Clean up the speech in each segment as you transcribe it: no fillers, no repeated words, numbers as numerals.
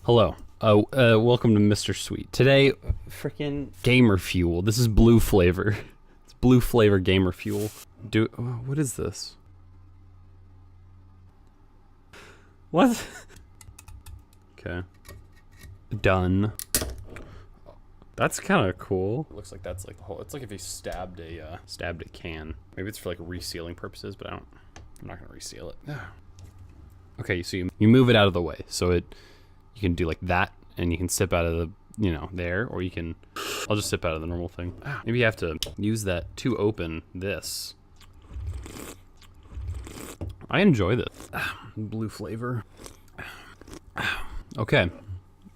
Hello. Welcome to Mr. Sweet. Today, frickin' gamer fuel. This is blue flavor. It's blue flavor gamer fuel. What is this? What? Okay. Done. That's kind of cool. It looks like that's like the whole. It's like if you stabbed a can. Maybe it's for like resealing purposes, but I'm not gonna reseal it. Okay, so you move it out of the way, so you can do like that, and you can sip out of the, there, or you can. I'll just sip out of the normal thing. Maybe you have to use that to open this. I enjoy this. Blue flavor. Okay.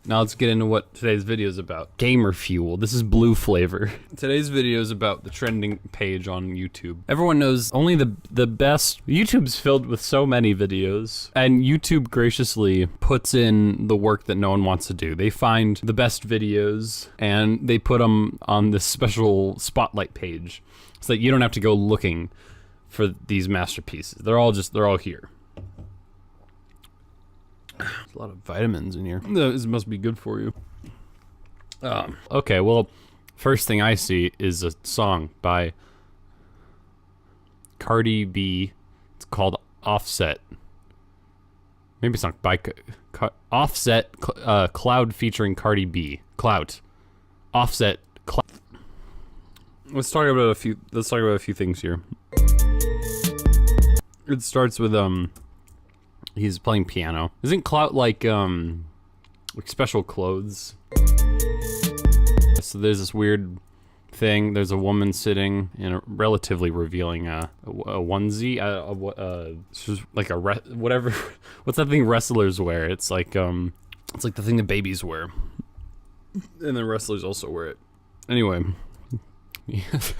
Now let's get into what today's video is about. Gamer fuel. This is blue flavor. Today's video is about the trending page on YouTube. Everyone knows only the best. YouTube's filled with so many videos, and YouTube graciously puts in the work that no one wants to do. They find the best videos and they put them on this special spotlight page so that you don't have to go looking for these masterpieces. They're all here. There's a lot of vitamins in here. This must be good for you. Okay, well, first thing I see is a song by Cardi B. It's called Offset. Maybe it's not by Offset. Cloud featuring Cardi B. CLOUT. Offset. Let's talk about a few things here. It starts with he's playing piano. Isn't CLOUT like special clothes? So there's this weird thing. There's a woman sitting in a relatively revealing a onesie. It's just like whatever. What's that thing wrestlers wear? It's like the thing that babies wear, and then wrestlers also wear it. Anyway, he's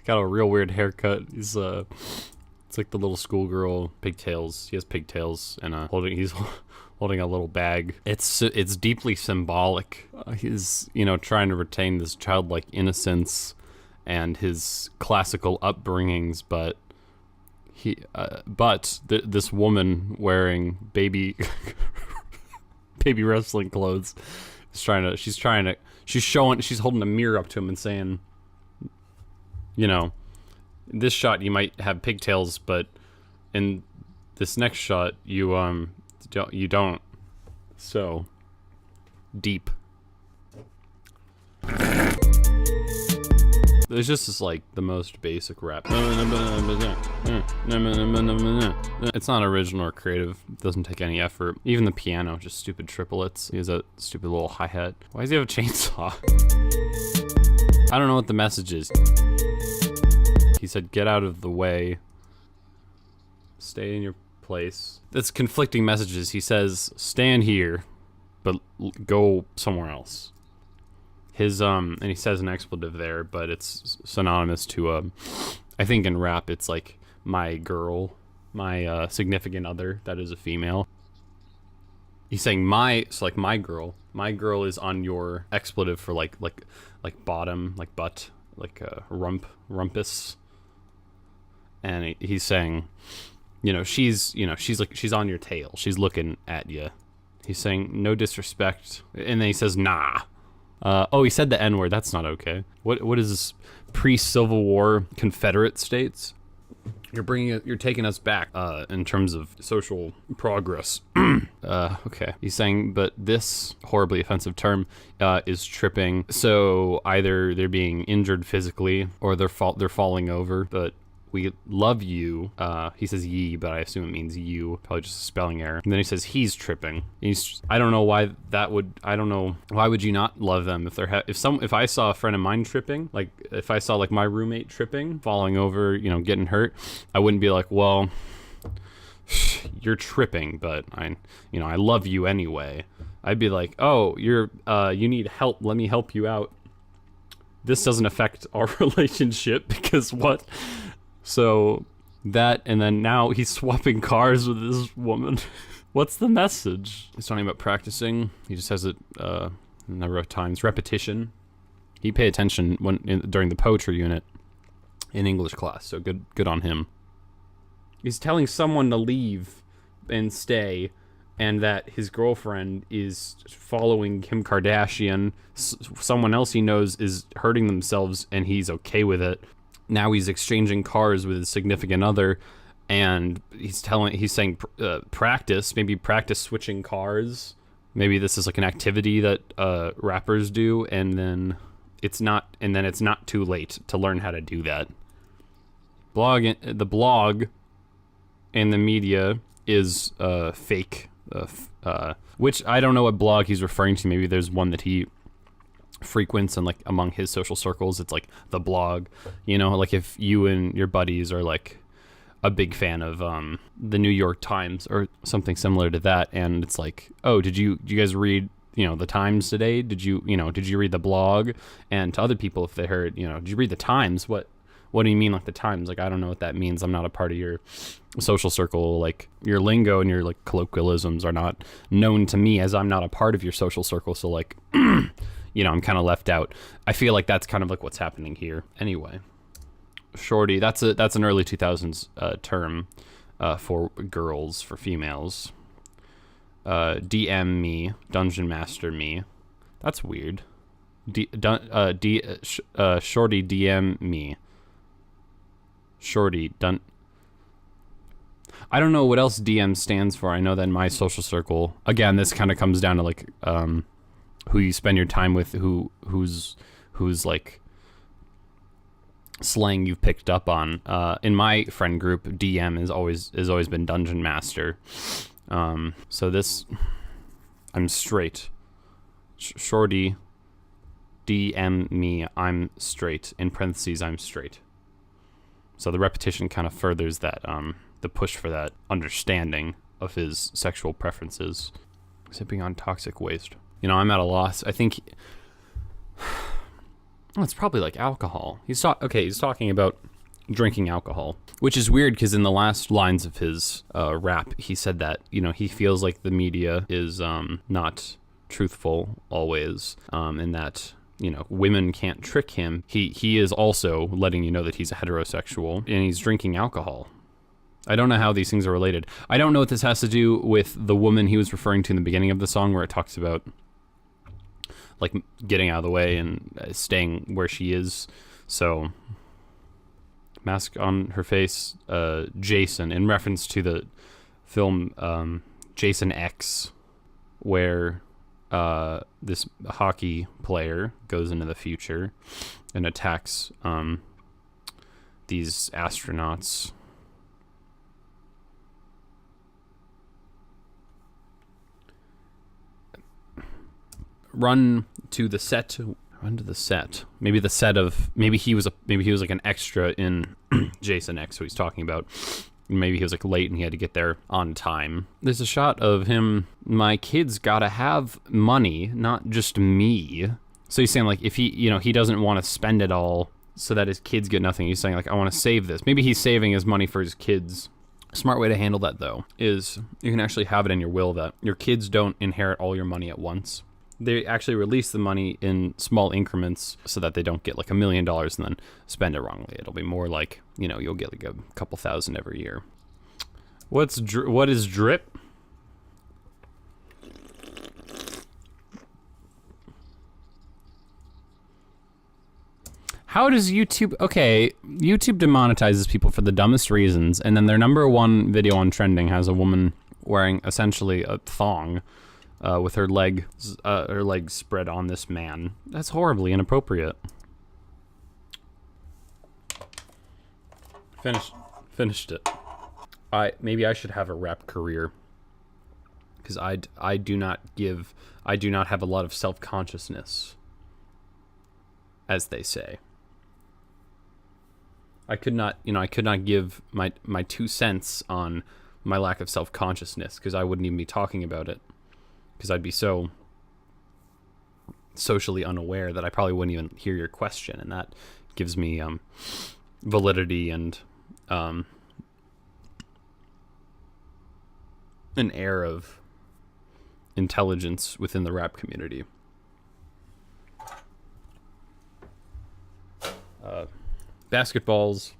got a real weird haircut. He's It's like the little schoolgirl pigtails. He has pigtails and he's holding a little bag. It's deeply symbolic. He's trying to retain this childlike innocence and his classical upbringings, but this woman wearing baby wrestling clothes is she's holding a mirror up to him and saying, in this shot you might have pigtails, but in this next shot you don't. So deep. There's just this like the most basic rap. It's not original or creative. It doesn't take any effort. Even the piano, just stupid triplets. He has a stupid little hi-hat. Why does he have a chainsaw? I don't know what the message is. He said, get out of the way. Stay in your place. That's conflicting messages. He says, stand here, but go somewhere else. And he says an expletive there, but it's synonymous to, I think in rap, it's like my girl, my significant other, that is a female. He's saying my girl. My girl is on your expletive for like bottom, like butt, like rumpus. And he's saying, she's on your tail. She's looking at you. He's saying, no disrespect. And then he says, nah. He said the N-word. That's not okay. What is this? Pre-Civil War Confederate states? You're taking us back, in terms of social progress. Okay. He's saying, but this horribly offensive term, is tripping. So either they're being injured physically or they're falling over, but we love you. He says ye, but I assume it means you. Probably just a spelling error. And then he says he's tripping. I don't know why I don't know. Why would you not love them if I saw a friend of mine tripping, like if I saw like my roommate tripping, falling over, getting hurt, I wouldn't be like, well, you're tripping, but I love you anyway. I'd be like, oh, you need help. Let me help you out. This doesn't affect our relationship because what? So that, and then now he's swapping cars with this woman. What's the message? He's talking about practicing. He just has it a number of times. Repetition. He paid attention during the poetry unit in English class, so good on him. He's telling someone to leave and stay, and that his girlfriend is following Kim Kardashian. Someone else he knows is hurting themselves, and he's okay with it. Now he's exchanging cars with his significant other, and he's saying practice switching cars. Maybe this is like an activity that rappers do, and then it's not too late to learn how to do that. The blog and the media is fake, which I don't know what blog he's referring to. Maybe there's one that he frequents, and like among his social circles, it's like the blog. You know, like if you and your buddies are like a big fan of the New York Times or something similar to that, and it's like, oh, did you guys read the Times today? Did you read the blog? And to other people, if they heard, did you read the Times? What do you mean, like the Times? Like, I don't know what that means. I'm not a part of your social circle. Like, your lingo and your like colloquialisms are not known to me, as I'm not a part of your social circle. So like, I'm kind of left out. I feel like that's kind of like what's happening here. Anyway, shorty, that's an early 2000s term for girls, for females. DM me, dungeon master me. That's weird. Shorty DM me. Shorty done. I don't know what else DM stands for. I know that in my social circle, again, this kind of comes down to like who you spend your time with, who's like slang you've picked up on. In my friend group, DM has always been dungeon master. So this, I'm straight. Shorty DM me, I'm straight. In parentheses, I'm straight. So the repetition kind of furthers that, the push for that understanding of his sexual preferences. Sipping on toxic waste. I'm at a loss. I think it's probably like alcohol. He's talking about drinking alcohol, which is weird because in the last lines of his rap, he said that, he feels like the media is not truthful always, and that women can't trick him. He is also letting you know that he's a heterosexual, and he's drinking alcohol. I don't know how these things are related. I don't know what this has to do with the woman he was referring to in the beginning of the song, where it talks about like getting out of the way and staying where she is. So, mask on her face, Jason, in reference to the film Jason X, where this hockey player goes into the future and attacks these astronauts. Run to the set. Maybe the set of maybe he was like an extra in Jason X, who he's talking about. Maybe he was like late and he had to get there on time. There's a shot of him. My kids gotta have money, not just me. So he's saying like if he doesn't want to spend it all so that his kids get nothing. He's saying like, I want to save this. Maybe he's saving his money for his kids. A smart way to handle that though is you can actually have it in your will that your kids don't inherit all your money at once. They actually release the money in small increments so that they don't get like $1 million and then spend it wrongly. It'll be more like, you'll get like a couple thousand every year. What is drip? How does YouTube... Okay, YouTube demonetizes people for the dumbest reasons, and then their number one video on trending has a woman wearing essentially a thong with her leg spread on this man. That's horribly inappropriate. Finished it. Maybe I should have a rap career, because I do not have a lot of self-consciousness, as they say. I could not give my 2 cents on my lack of self-consciousness, because I wouldn't even be talking about it, because I'd be so socially unaware that I probably wouldn't even hear your question, and that gives me validity and an air of intelligence within the rap community. Basketballs.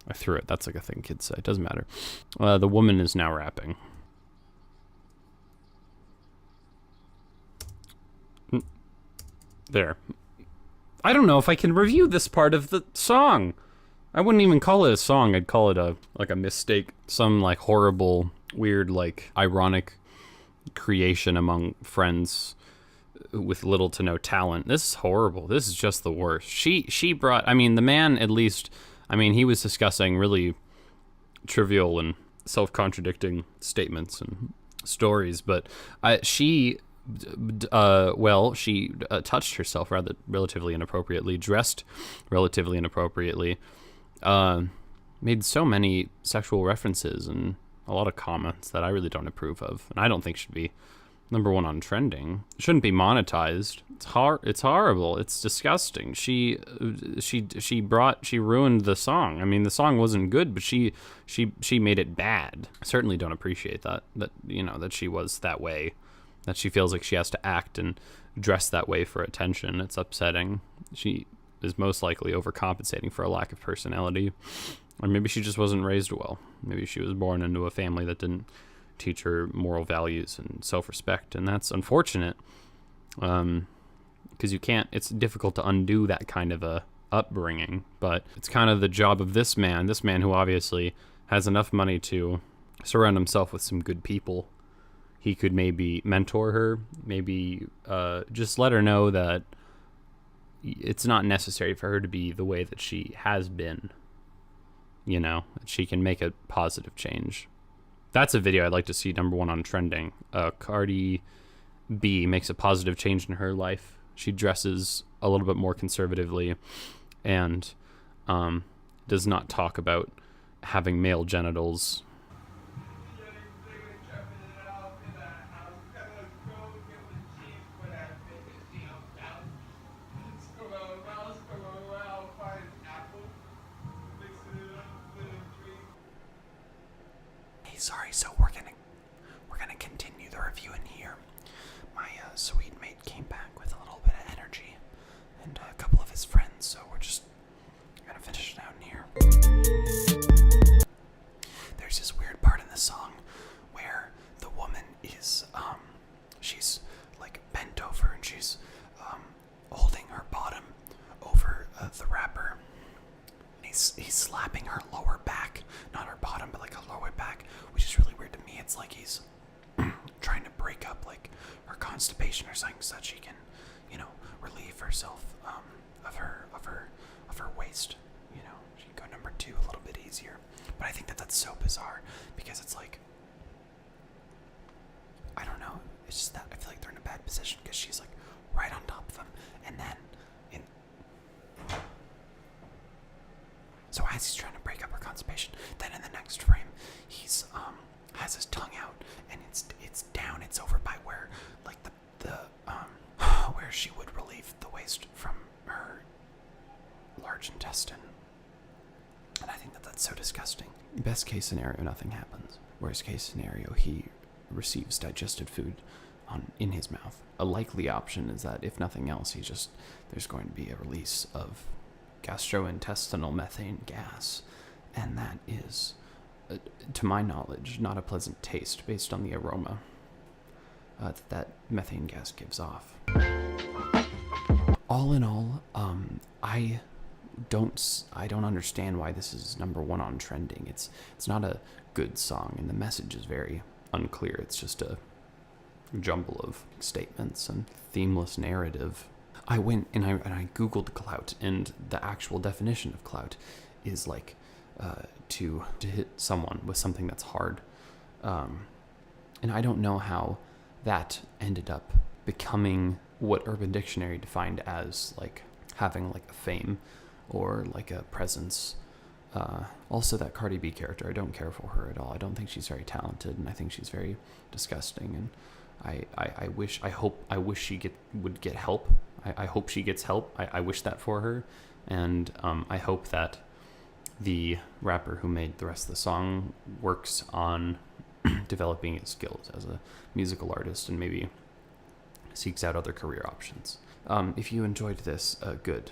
I threw it. That's like a thing kids say. It doesn't matter. The woman is now rapping. There. I don't know if I can review this part of the song. I wouldn't even call it a song. I'd call it a mistake. Some like horrible, weird, like ironic creation among friends with little to no talent. This is horrible. This is just the worst. She brought, I mean, the man at least, I mean, he was discussing really trivial and self-contradicting statements and stories, but she touched herself relatively inappropriately, dressed relatively inappropriately, made so many sexual references and a lot of comments that I really don't approve of, and I don't think should be number one on trending. It shouldn't be monetized. It's horrible. It's disgusting. She ruined the song. I mean, the song wasn't good, but she made it bad. I certainly don't appreciate that she was that way, that she feels like she has to act and dress that way for attention. It's upsetting. She is most likely overcompensating for a lack of personality, or maybe she just wasn't raised well. Maybe she was born into a family that didn't teach her moral values and self-respect, and that's unfortunate, because it's difficult to undo that kind of a upbringing. But it's kind of the job of this man who obviously has enough money to surround himself with some good people. He could maybe mentor her, maybe just let her know that it's not necessary for her to be the way that she has been, that she can make a positive change. That's a video I'd like to see number one on trending. Cardi B makes a positive change in her life. She dresses a little bit more conservatively and does not talk about having male genitals. Sorry, so we're gonna continue the review in here. My sweet mate came back with a little bit of energy and a couple of his friends, so we're just gonna finish it out in here. There's this weird part in the song where the woman is she's like bent over and she's holding her bottom over the rapper. He's slapping her lower back, not her bottom, but like her lower back, which is really weird to me. It's like he's trying to break up like her constipation or something so that she can, relieve herself of her waist. She can go number 2 a little bit easier. But I think that's so bizarre because it's like, I don't know. It's just that I feel like they're in a bad position because she's like right on top of him, and then so as he's trying to break up her constipation, then in the next frame, he's has his tongue out, and it's down. It's over by where like the where she would relieve the waste from her large intestine. And I think that's so disgusting. Best case scenario, nothing happens. Worst case scenario, he receives digested food in his mouth. A likely option is that if nothing else, there's going to be a release of gastrointestinal methane gas, and that is, to my knowledge, not a pleasant taste based on the aroma that methane gas gives off. All in all, I don't understand why this is number one on trending. It's not a good song, and the message is very unclear. It's just a jumble of statements and themeless narrative. I went and I googled clout, and the actual definition of clout is like to hit someone with something that's hard, and I don't know how that ended up becoming what Urban Dictionary defined as like having like a fame or like a presence. Also, that Cardi B character, I don't care for her at all. I don't think she's very talented, and I think she's very disgusting. And I wish she would get help. I hope she gets help. I wish that for her, and I hope that the rapper who made the rest of the song works on developing his skills as a musical artist and maybe seeks out other career options. If you enjoyed this, good.